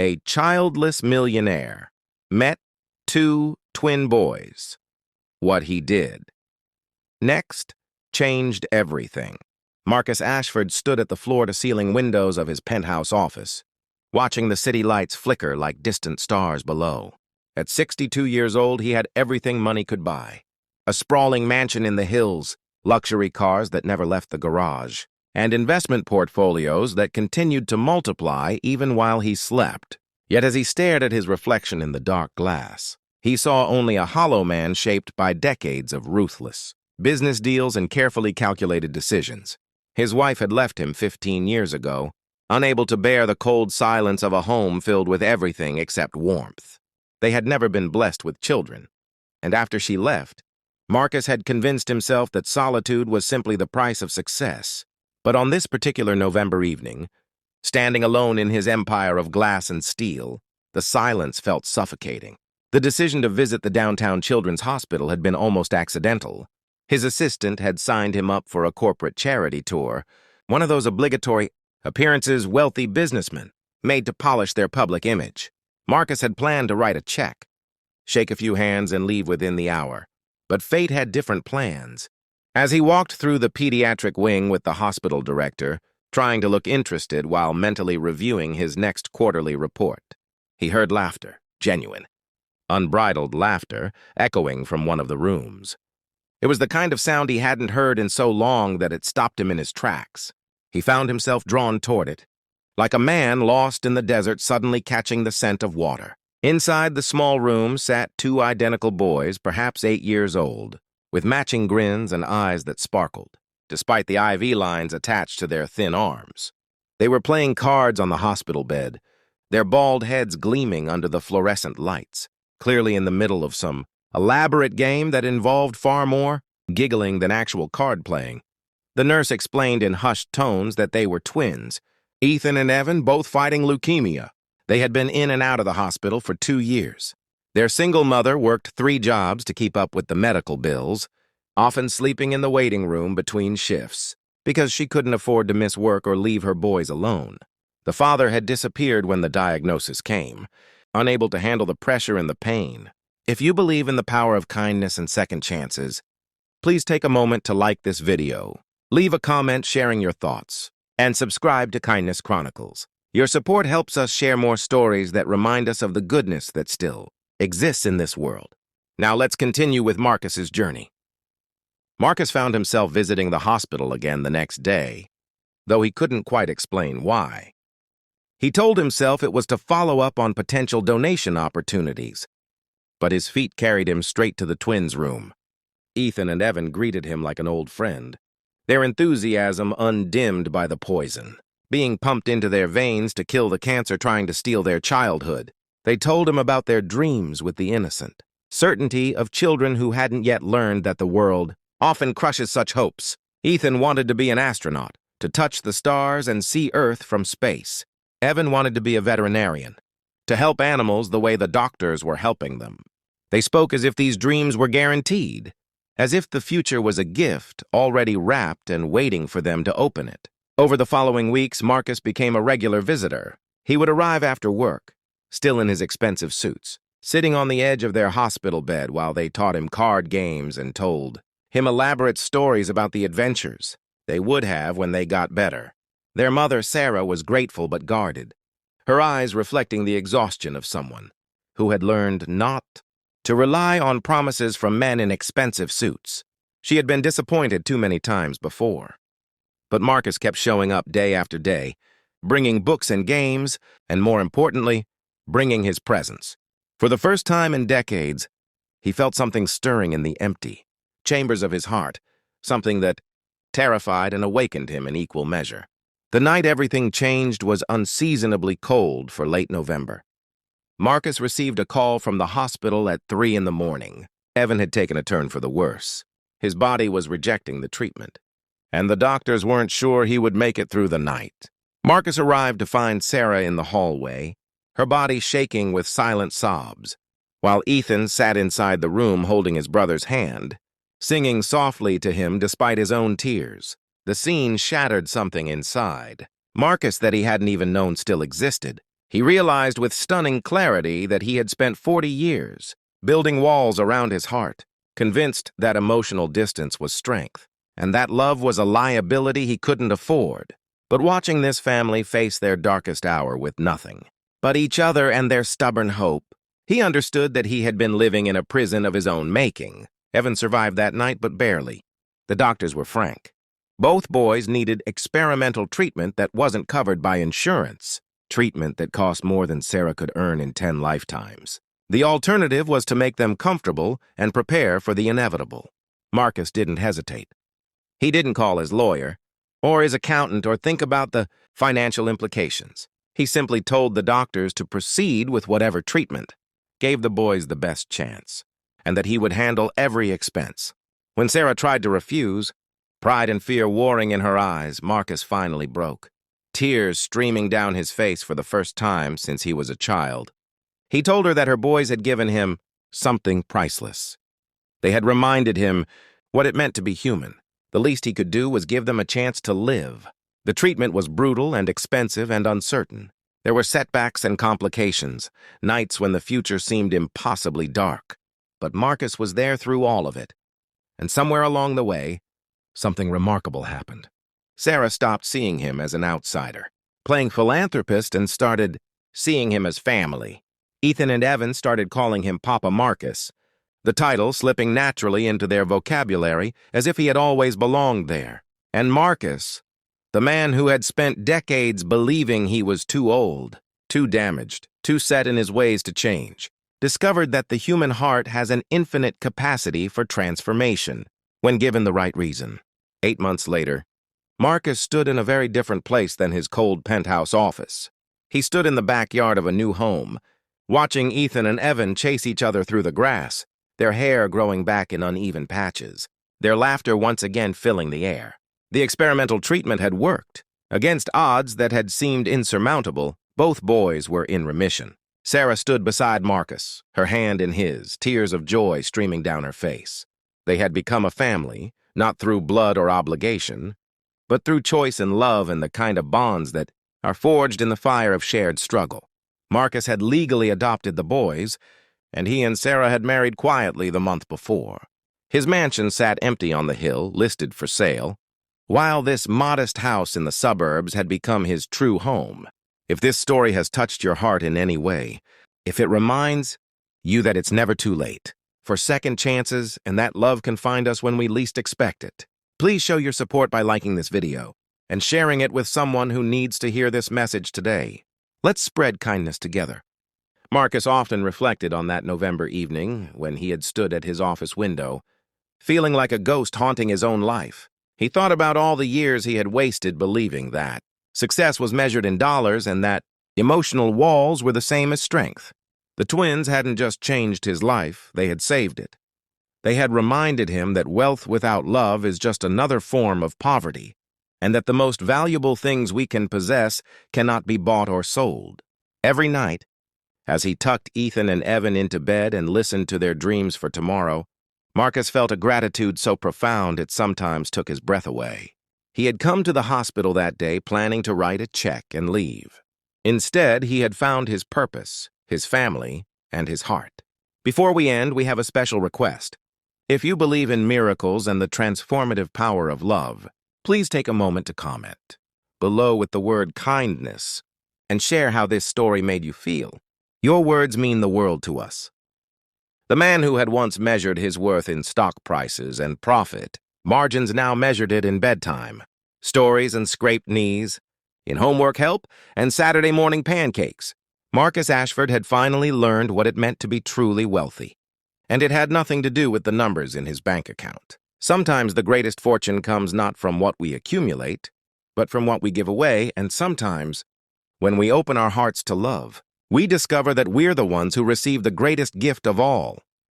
A childless millionaire met two twin boys. What he did next changed everything. Marcus Ashford stood at the floor-to-ceiling windows of his penthouse office, watching the city lights flicker like distant stars below. At 62 years old, he had everything money could buy. A sprawling mansion in the hills, luxury cars that never left the garage, and investment portfolios that continued to multiply even while he slept. Yet as he stared at his reflection in the dark glass, he saw only a hollow man shaped by decades of ruthless business deals and carefully calculated decisions. His wife had left him 15 years ago, unable to bear the cold silence of a home filled with everything except warmth. They had never been blessed with children, and after she left, Marcus had convinced himself that solitude was simply the price of success. But on this particular November evening, standing alone in his empire of glass and steel, the silence felt suffocating. The decision to visit the downtown children's hospital had been almost accidental. His assistant had signed him up for a corporate charity tour, one of those obligatory appearances wealthy businessmen made to polish their public image. Marcus had planned to write a check, shake a few hands, and leave within the hour. But fate had different plans. As he walked through the pediatric wing with the hospital director, trying to look interested while mentally reviewing his next quarterly report, he heard laughter, genuine, unbridled laughter, echoing from one of the rooms. It was the kind of sound he hadn't heard in so long that it stopped him in his tracks. He found himself drawn toward it, like a man lost in the desert suddenly catching the scent of water. Inside the small room sat two identical boys, perhaps 8 years old, with matching grins and eyes that sparkled, despite the IV lines attached to their thin arms. They were playing cards on the hospital bed, their bald heads gleaming under the fluorescent lights, clearly in the middle of some elaborate game that involved far more giggling than actual card playing. The nurse explained in hushed tones that they were twins, Ethan and Evan, both fighting leukemia. They had been in and out of the hospital for 2 years. Their single mother worked 3 jobs to keep up with the medical bills, often sleeping in the waiting room between shifts, because she couldn't afford to miss work or leave her boys alone. The father had disappeared when the diagnosis came, unable to handle the pressure and the pain. If you believe in the power of kindness and second chances, please take a moment to like this video, leave a comment sharing your thoughts, and subscribe to Kindness Chronicles. Your support helps us share more stories that remind us of the goodness that still exists in this world. Now let's continue with Marcus's journey. Marcus found himself visiting the hospital again the next day, though he couldn't quite explain why. He told himself it was to follow up on potential donation opportunities, but his feet carried him straight to the twins' room. Ethan and Evan greeted him like an old friend, their enthusiasm undimmed by the poison being pumped into their veins to kill the cancer trying to steal their childhood. They told him about their dreams with the innocent certainty of children who hadn't yet learned that the world often crushes such hopes. Ethan wanted to be an astronaut, to touch the stars and see Earth from space. Evan wanted to be a veterinarian, to help animals the way the doctors were helping them. They spoke as if these dreams were guaranteed, as if the future was a gift already wrapped and waiting for them to open it. Over the following weeks, Marcus became a regular visitor. He would arrive after work, still in his expensive suits, sitting on the edge of their hospital bed while they taught him card games and told him elaborate stories about the adventures they would have when they got better. Their mother, Sarah, was grateful but guarded, her eyes reflecting the exhaustion of someone who had learned not to rely on promises from men in expensive suits. She had been disappointed too many times before. But Marcus kept showing up day after day, bringing books and games, and more importantly, bringing his presence. For the first time in decades, he felt something stirring in the empty chambers of his heart, something that terrified and awakened him in equal measure. The night everything changed was unseasonably cold for late November. Marcus received a call from the hospital at 3 in the morning. Evan had taken a turn for the worse. His body was rejecting the treatment, and the doctors weren't sure he would make it through the night. Marcus arrived to find Sarah in the hallway, her body shaking with silent sobs, while Ethan sat inside the room holding his brother's hand, singing softly to him despite his own tears. The scene shattered something inside. Marcus that he hadn't even known still existed. He realized with stunning clarity that he had spent 40 years building walls around his heart, convinced that emotional distance was strength, and that love was a liability he couldn't afford. But watching this family face their darkest hour with nothing but each other and their stubborn hope, he understood that he had been living in a prison of his own making. Evan survived that night, but barely. The doctors were frank. Both boys needed experimental treatment that wasn't covered by insurance, treatment that cost more than Sarah could earn in 10 lifetimes. The alternative was to make them comfortable and prepare for the inevitable. Marcus didn't hesitate. He didn't call his lawyer or his accountant or think about the financial implications. He simply told the doctors to proceed with whatever treatment gave the boys the best chance, and that he would handle every expense. When Sarah tried to refuse, pride and fear warring in her eyes, Marcus finally broke, tears streaming down his face for the first time since he was a child. He told her that her boys had given him something priceless. They had reminded him what it meant to be human. The least he could do was give them a chance to live. The treatment was brutal and expensive and uncertain. There were setbacks and complications, nights when the future seemed impossibly dark. But Marcus was there through all of it. And somewhere along the way, something remarkable happened. Sarah stopped seeing him as an outsider, playing philanthropist, and started seeing him as family. Ethan and Evan started calling him Papa Marcus, the title slipping naturally into their vocabulary as if he had always belonged there. And Marcus, the man who had spent decades believing he was too old, too damaged, too set in his ways to change, discovered that the human heart has an infinite capacity for transformation when given the right reason. 8 months later, Marcus stood in a very different place than his cold penthouse office. He stood in the backyard of a new home, watching Ethan and Evan chase each other through the grass, their hair growing back in uneven patches, their laughter once again filling the air. The experimental treatment had worked. Against odds that had seemed insurmountable, both boys were in remission. Sarah stood beside Marcus, her hand in his, tears of joy streaming down her face. They had become a family, not through blood or obligation, but through choice and love and the kind of bonds that are forged in the fire of shared struggle. Marcus had legally adopted the boys, and he and Sarah had married quietly the month before. His mansion sat empty on the hill, listed for sale, while this modest house in the suburbs had become his true home. If this story has touched your heart in any way, if it reminds you that it's never too late for second chances and that love can find us when we least expect it, please show your support by liking this video and sharing it with someone who needs to hear this message today. Let's spread kindness together. Marcus often reflected on that November evening when he had stood at his office window, feeling like a ghost haunting his own life. He thought about all the years he had wasted believing that success was measured in dollars and that emotional walls were the same as strength. The twins hadn't just changed his life, they had saved it. They had reminded him that wealth without love is just another form of poverty, and that the most valuable things we can possess cannot be bought or sold. Every night, as he tucked Ethan and Evan into bed and listened to their dreams for tomorrow, Marcus felt a gratitude so profound it sometimes took his breath away. He had come to the hospital that day planning to write a check and leave. Instead, he had found his purpose, his family, and his heart. Before we end, we have a special request. If you believe in miracles and the transformative power of love, please take a moment to comment below with the word kindness and share how this story made you feel. Your words mean the world to us. The man who had once measured his worth in stock prices and profit margins now measured it in bedtime, stories and scraped knees, in homework help and Saturday morning pancakes. Marcus Ashford had finally learned what it meant to be truly wealthy, and it had nothing to do with the numbers in his bank account. Sometimes the greatest fortune comes not from what we accumulate, but from what we give away, and sometimes, when we open our hearts to love, we discover that we're the ones who receive the greatest gift of all,